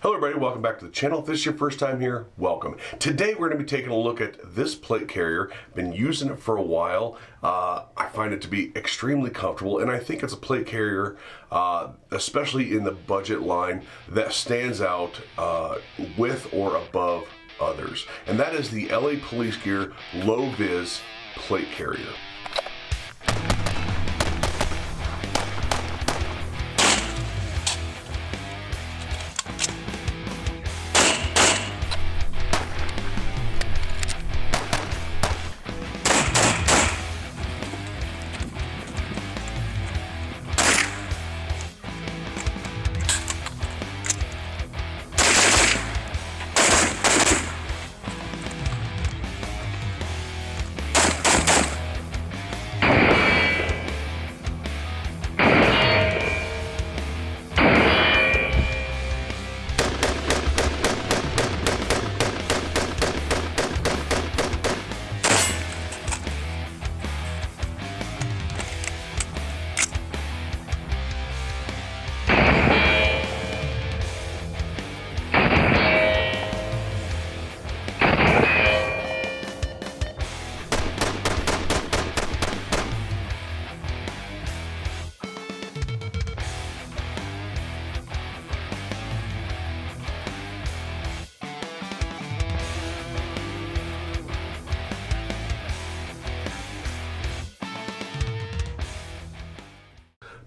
Hello everybody, welcome back to the channel. If this is your first time here, welcome. Today we're going to be taking a look at this plate carrier. Been using it for a while. I find it to be extremely comfortable, and I think it's a plate carrier, especially in the budget line, that stands out with or above others. And that is the LA Police Gear Low-Vis plate carrier.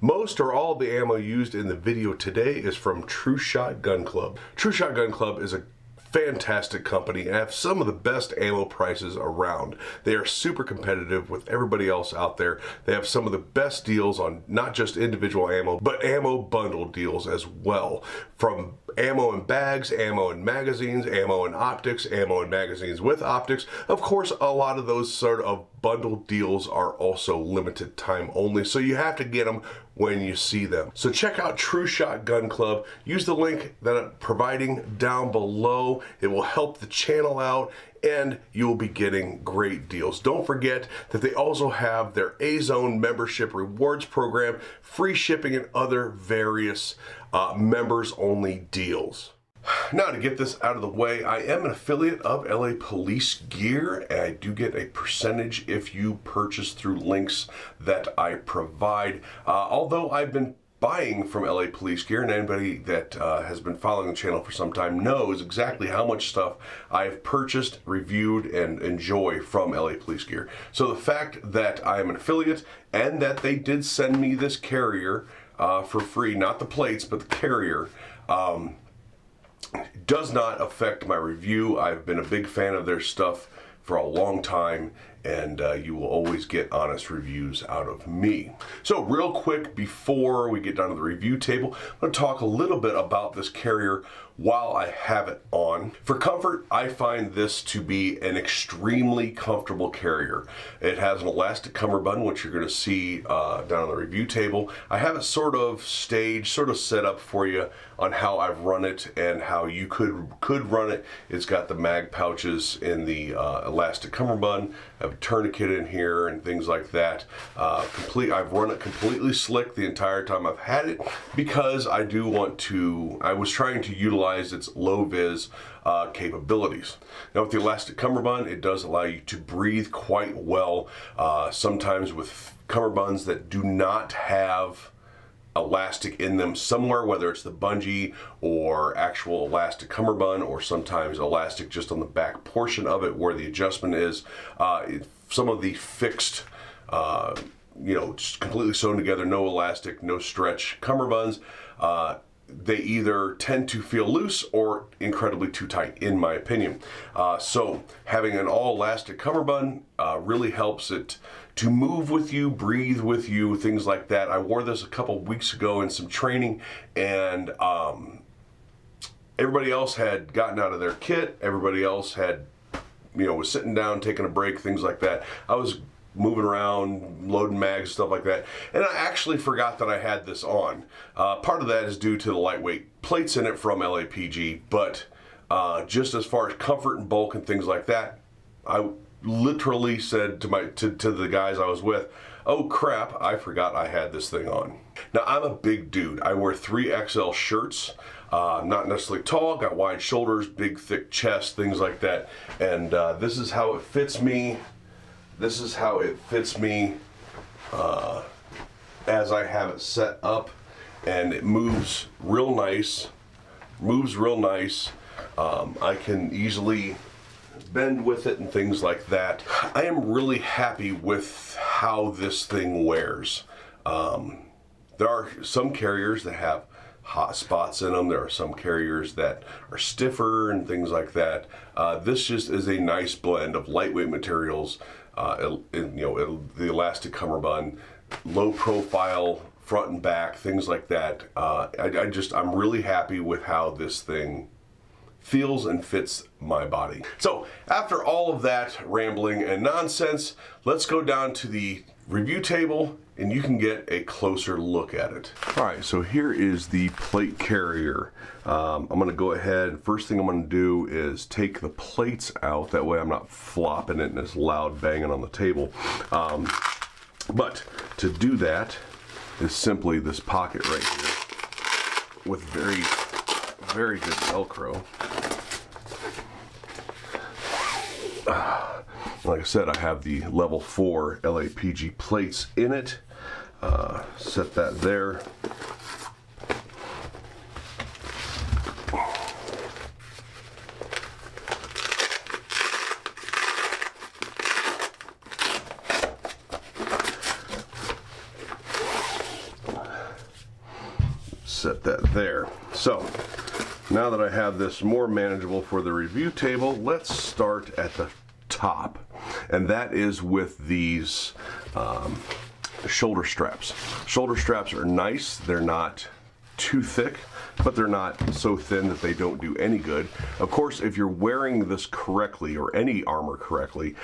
Most or all of the ammo used in the video today is from True Shot Gun Club. True Shot Gun Club is a fantastic company and have some of the best ammo prices around. They are super competitive with everybody else out there. They have some of the best deals on not just individual ammo, but ammo bundle deals as well. From ammo in bags, ammo in magazines, ammo in optics, ammo in magazines with optics. Of course, a lot of those sort of bundle deals are also limited time only, so you have to get them when you see them. So check out True Shot Gun Club. Use the link that I'm providing down below. It will help the channel out and you'll be getting great deals. Don't forget that they also have their A-Zone membership rewards program, free shipping, and other various members only deals. Now, to get this out of the way, I am an affiliate of LA Police Gear, and I do get a percentage if you purchase through links that I provide. Although I've been buying from LA Police Gear, and anybody that has been following the channel for some time knows exactly how much stuff I've purchased, reviewed, and enjoy from LA Police Gear. So the fact that I am an affiliate and that they did send me this carrier for free, not the plates, but the carrier, does not affect my review. I've been a big fan of their stuff for a long time, and you will always get honest reviews out of me. So real quick, before we get down to the review table, I'm going to talk a little bit about this carrier while I have it on. For comfort, I find this to be an extremely comfortable carrier. It has an elastic cummerbund, which you're going to see down on the review table. I have it sort of staged, sort of set up for you on how I've run it and how you could run it. It's got the mag pouches in the elastic cummerbund. I have a tourniquet in here and things like that. I've run it completely slick the entire time I've had it because I was trying to utilize its low-vis capabilities. Now with the elastic cummerbund, it does allow you to breathe quite well. Sometimes with cummerbunds that do not have elastic in them somewhere, whether it's the bungee or actual elastic cummerbund, or sometimes elastic just on the back portion of it where the adjustment is, some of the fixed just completely sewn together, no elastic, no stretch cummerbunds, they either tend to feel loose or incredibly too tight, in my opinion. So having an all elastic cummerbund really helps it to move with you, breathe with you, things like that. I wore this a couple weeks ago in some training, and everybody else had gotten out of their kit. Everybody else had, was sitting down, taking a break, things like that. I was moving around, loading mags, stuff like that. And I actually forgot that I had this on. Part of that is due to the lightweight plates in it from LAPG, but just as far as comfort and bulk and things like that, I literally said to the guys I was with, oh crap, I forgot I had this thing on. Now I'm a big dude. I wear 3XL shirts. not necessarily tall, got wide shoulders, big thick chest, things like that. And this is how it fits me. This is how it fits me as I have it set up, and it moves real nice. I can easily bend with it and things like that. I am really happy with how this thing wears. There are some carriers that have hot spots in them. There are some carriers that are stiffer and things like that. This just is a nice blend of lightweight materials, the elastic cummerbund, low profile front and back, things like that. I'm really happy with how this thing feels and fits my body. So after all of that rambling and nonsense, let's go down to the review table and you can get a closer look at it. All right, so here is the plate carrier. I'm gonna go ahead, first thing I'm gonna do is take the plates out, that way I'm not flopping it and it's loud banging on the table. But to do that is simply this pocket right here with very, very good Velcro. Like I said, I have the level 4 LAPG plates in it. Set that there. Set that there. So now that I have this more manageable for the review table, let's start at the top, and that is with these shoulder straps. Shoulder straps are nice. They're not too thick, but they're not so thin that they don't do any good. Of course, if you're wearing this correctly, or any armor correctly,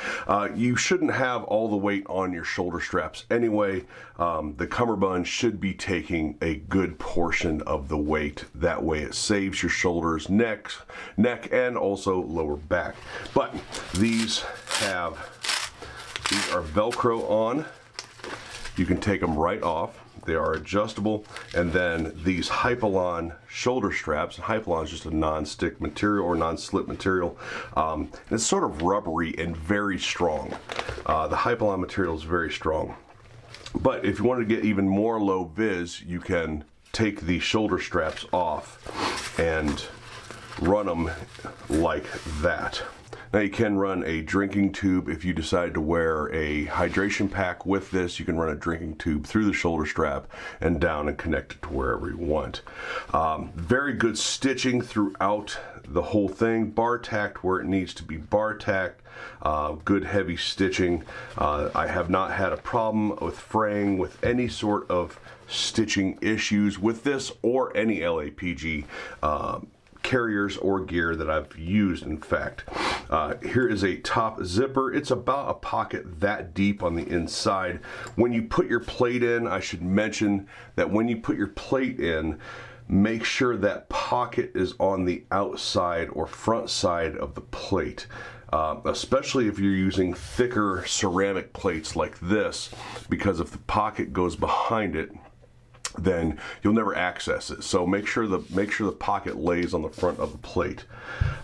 you shouldn't have all the weight on your shoulder straps anyway. The cummerbund should be taking a good portion of the weight. That way it saves your shoulders, neck, and also lower back. But these are Velcro on. You can take them right off. They are adjustable. And then these Hypalon shoulder straps. Hypalon is just a non-stick material or non-slip material. And it's sort of rubbery and very strong. The Hypalon material is very strong. But if you want to get even more low-vis, you can take the shoulder straps off and run them like that. Now you can run a drinking tube. If you decide to wear a hydration pack with this, you can run a drinking tube through the shoulder strap and down and connect it to wherever you want. Very good stitching throughout the whole thing. Bar tacked where it needs to be bar tacked. Good heavy stitching. I have not had a problem with fraying with any sort of stitching issues with this or any LAPG carriers or gear that I've used. In fact, here is a top zipper. It's about a pocket that deep on the inside. When you put your plate in, I should mention that when you put your plate in, make sure that pocket is on the outside or front side of the plate. Especially if you're using thicker ceramic plates like this, because if the pocket goes behind it, then you'll never access it. So make sure the pocket lays on the front of the plate.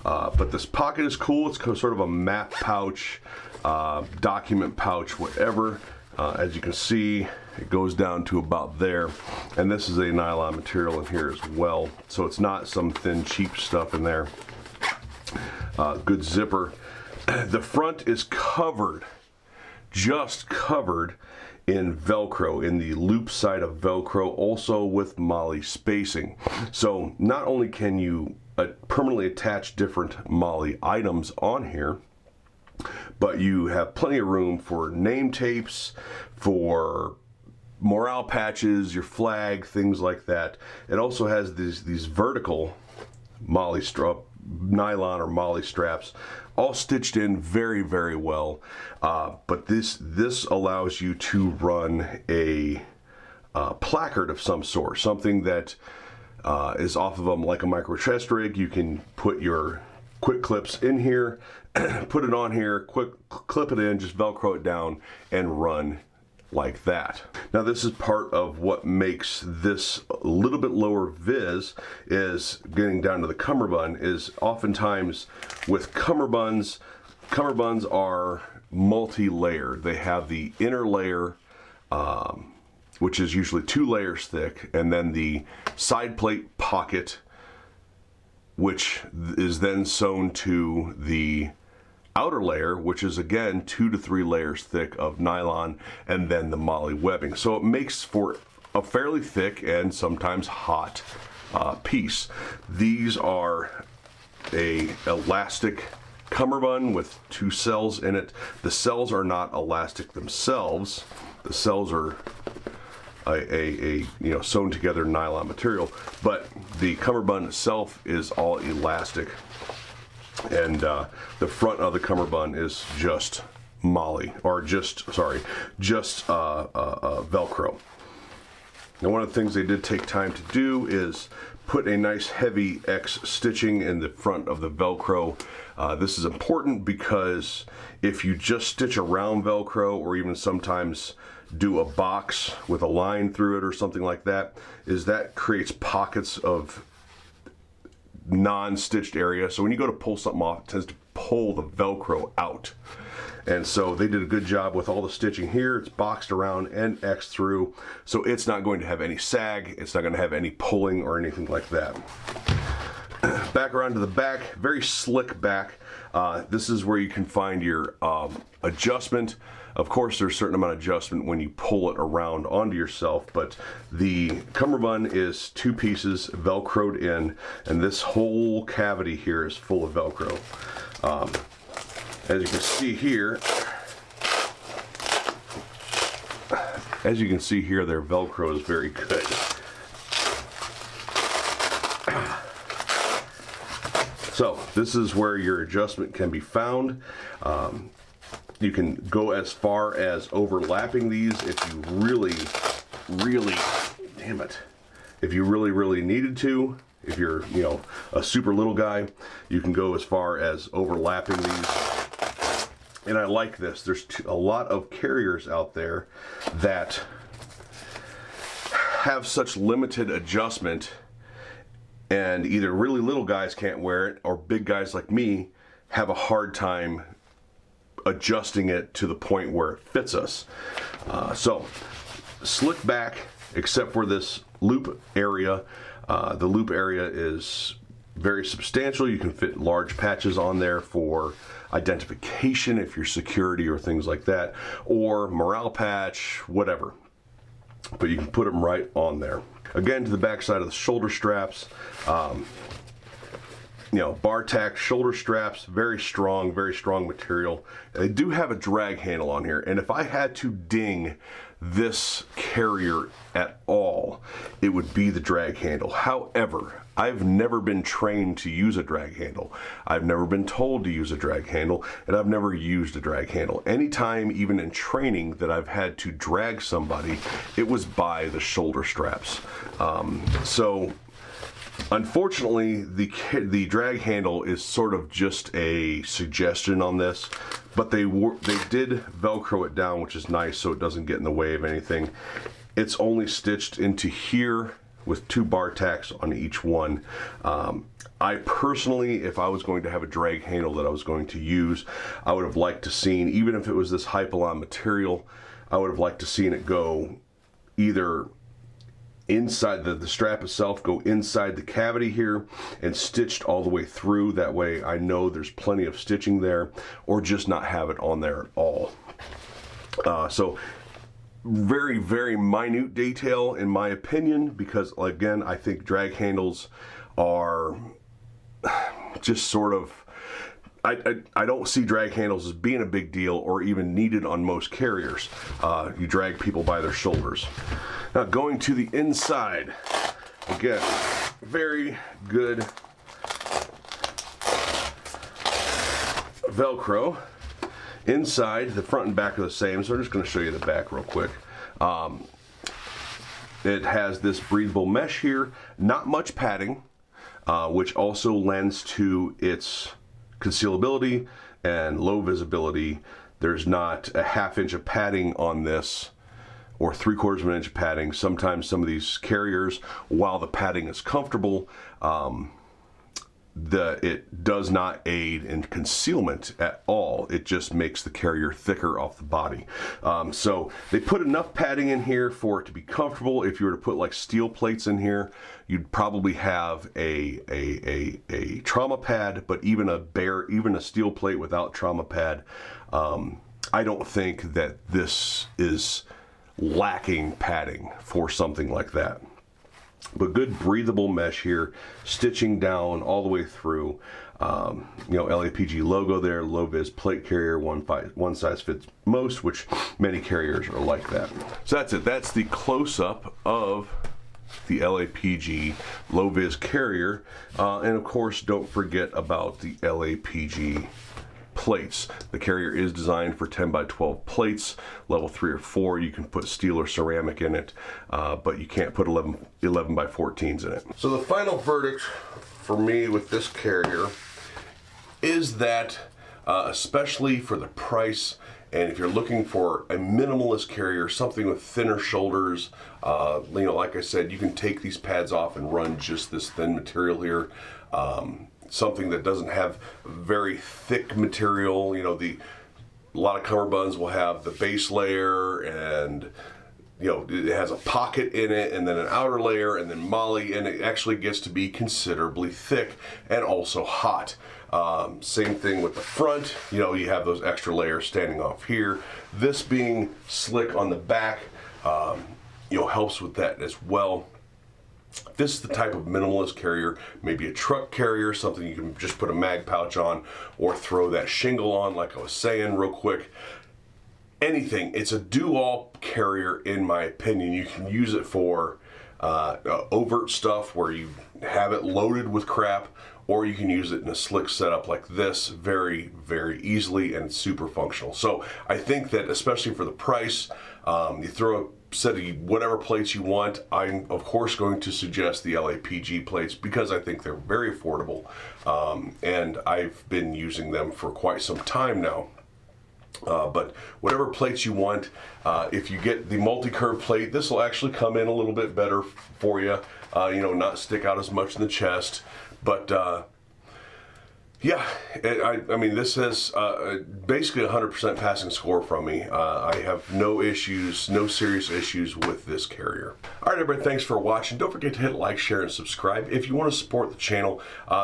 But this pocket is cool. It's sort of a map pouch, document pouch, whatever. As you can see, it goes down to about there. And this is a nylon material in here as well. So it's not some thin, cheap stuff in there. Good zipper. The front is covered, just covered in Velcro, in the loop side of Velcro, also with molle spacing. So not only can you permanently attach different molle items on here, but you have plenty of room for name tapes, for morale patches, your flag, things like that. It also has these vertical molle strap, nylon or molle straps, all stitched in very, very well. But this allows you to run a placard of some sort, something that is off of them like a micro chest rig. You can put your quick clips in here, put it on here, quick clip it in, just Velcro it down and run like that. Now this is part of what makes this a little bit lower vis, is getting down to the cummerbund, is oftentimes with cummerbunds are multi-layered. They have the inner layer, which is usually 2 layers thick, and then the side plate pocket, which is then sewn to the outer layer, which is again 2 to 3 layers thick of nylon, and then the molle webbing. So it makes for a fairly thick and sometimes hot piece. These are a elastic cummerbund with 2 cells in it. The cells are not elastic themselves. The cells are a sewn together nylon material, but the cummerbund itself is all elastic, and the front of the cummerbund is just molle, or just Velcro. Now one of the things they did take time to do is put a nice heavy X stitching in the front of the Velcro. This is important because if you just stitch around Velcro, or even sometimes do a box with a line through it or something like that, that creates pockets of non-stitched area. So when you go to pull something off, it tends to pull the Velcro out. And so they did a good job with all the stitching here. It's boxed around and X through, so it's not going to have any sag, it's not going to have any pulling or anything like that. Back around to the back, very slick back. This is where you can find your adjustment. Of course, there's a certain amount of adjustment when you pull it around onto yourself, but the cummerbund is 2 pieces Velcroed in, and this whole cavity here is full of Velcro. As you can see here, their Velcro is very good. So this is where your adjustment can be found. You can go as far as overlapping these if you really needed to. If you're, a super little guy, you can go as far as overlapping these. And I like this. There's a lot of carriers out there that have such limited adjustment, and either really little guys can't wear it, or big guys like me have a hard time adjusting it to the point where it fits us. So slick back, except for this loop area. The loop area is very substantial. You can fit large patches on there for identification if you're security or things like that, or morale patch, whatever. But you can put them right on there. Again, to the back side of the shoulder straps, bar tack shoulder straps, very strong material. They do have a drag handle on here, and if I had to ding this carrier at all, it would be the drag handle. However, I've never been trained to use a drag handle. I've never been told to use a drag handle, and I've never used a drag handle. Anytime, even in training, that I've had to drag somebody, it was by the shoulder straps. So unfortunately, the drag handle is sort of just a suggestion on this, but they did Velcro it down, which is nice, so it doesn't get in the way of anything. It's only stitched into here with 2 bar tacks on each one. I personally, if I was going to have a drag handle that I was going to use, I would have liked to seen, even if it was this Hypalon material, I would have liked to seen it go either inside the strap itself, go inside the cavity here and stitched all the way through. That way I know there's plenty of stitching there, or just not have it on there at all. So very, very minute detail in my opinion, because again, I think drag handles are just sort of, I don't see drag handles as being a big deal or even needed on most carriers. You drag people by their shoulders. Now going to the inside, again, very good Velcro. Inside, the front and back are the same, so I'm just going to show you the back real quick. It has this breathable mesh here, not much padding, which also lends to its concealability and low visibility. There's not a 1/2 inch of padding on this or 3/4 of an inch of padding. Sometimes some of these carriers, while the padding is comfortable, it does not aid in concealment at all. It just makes the carrier thicker off the body. So they put enough padding in here for it to be comfortable. If you were to put like steel plates in here, you'd probably have a trauma pad, but even a steel plate without trauma pad, I don't think that this is lacking padding for something like that. But good breathable mesh here, stitching down all the way through. LAPG logo there, Low-Vis plate carrier, one size fits most, which many carriers are like that. So that's it. That's the close-up of the LAPG Low-Vis carrier. And of course, don't forget about the LAPG plates. The carrier is designed for 10x12 plates, level 3 or 4. You can put steel or ceramic in it, but you can't put 11x14s in it. So the final verdict for me with this carrier is that, especially for the price, and if you're looking for a minimalist carrier, something with thinner shoulders, like I said, you can take these pads off and run just this thin material here. Something that doesn't have very thick material. A lot of cummerbunds will have the base layer, and it has a pocket in it, and then an outer layer, and then molle, and it actually gets to be considerably thick and also hot. Same thing with the front. You have those extra layers standing off here. This being slick on the back, helps with that as well. This is the type of minimalist carrier, maybe a truck carrier, something you can just put a mag pouch on or throw that shingle on like I was saying real quick. Anything. It's a do-all carrier in my opinion. You can use it for overt stuff where you have it loaded with crap, or you can use it in a slick setup like this very, very easily, and it's super functional. So I think that especially for the price, you throw a set of whatever plates you want. I'm of course going to suggest the LAPG plates because I think they're very affordable, and I've been using them for quite some time now. But whatever plates you want, if you get the multi-curve plate, this will actually come in a little bit better for you, not stick out as much in the chest. But yeah, I mean, this has basically 100% passing score from me. I have no issues, no serious issues with this carrier. All right, everybody, thanks for watching. Don't forget to hit like, share, and subscribe. If you want to support the channel,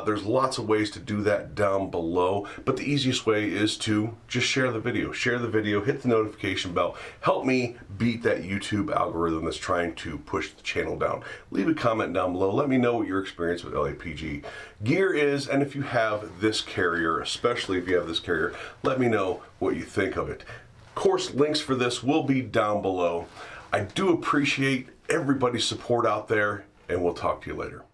there's lots of ways to do that down below, but the easiest way is to just share the video. Share the video, hit the notification bell. Help me beat that YouTube algorithm that's trying to push the channel down. Leave a comment down below. Let me know what your experience with LAPG gear is, and if you have this carrier, especially if you have this carrier, let me know what you think of it. Of course, links for this will be down below. I do appreciate everybody's support out there, and we'll talk to you later.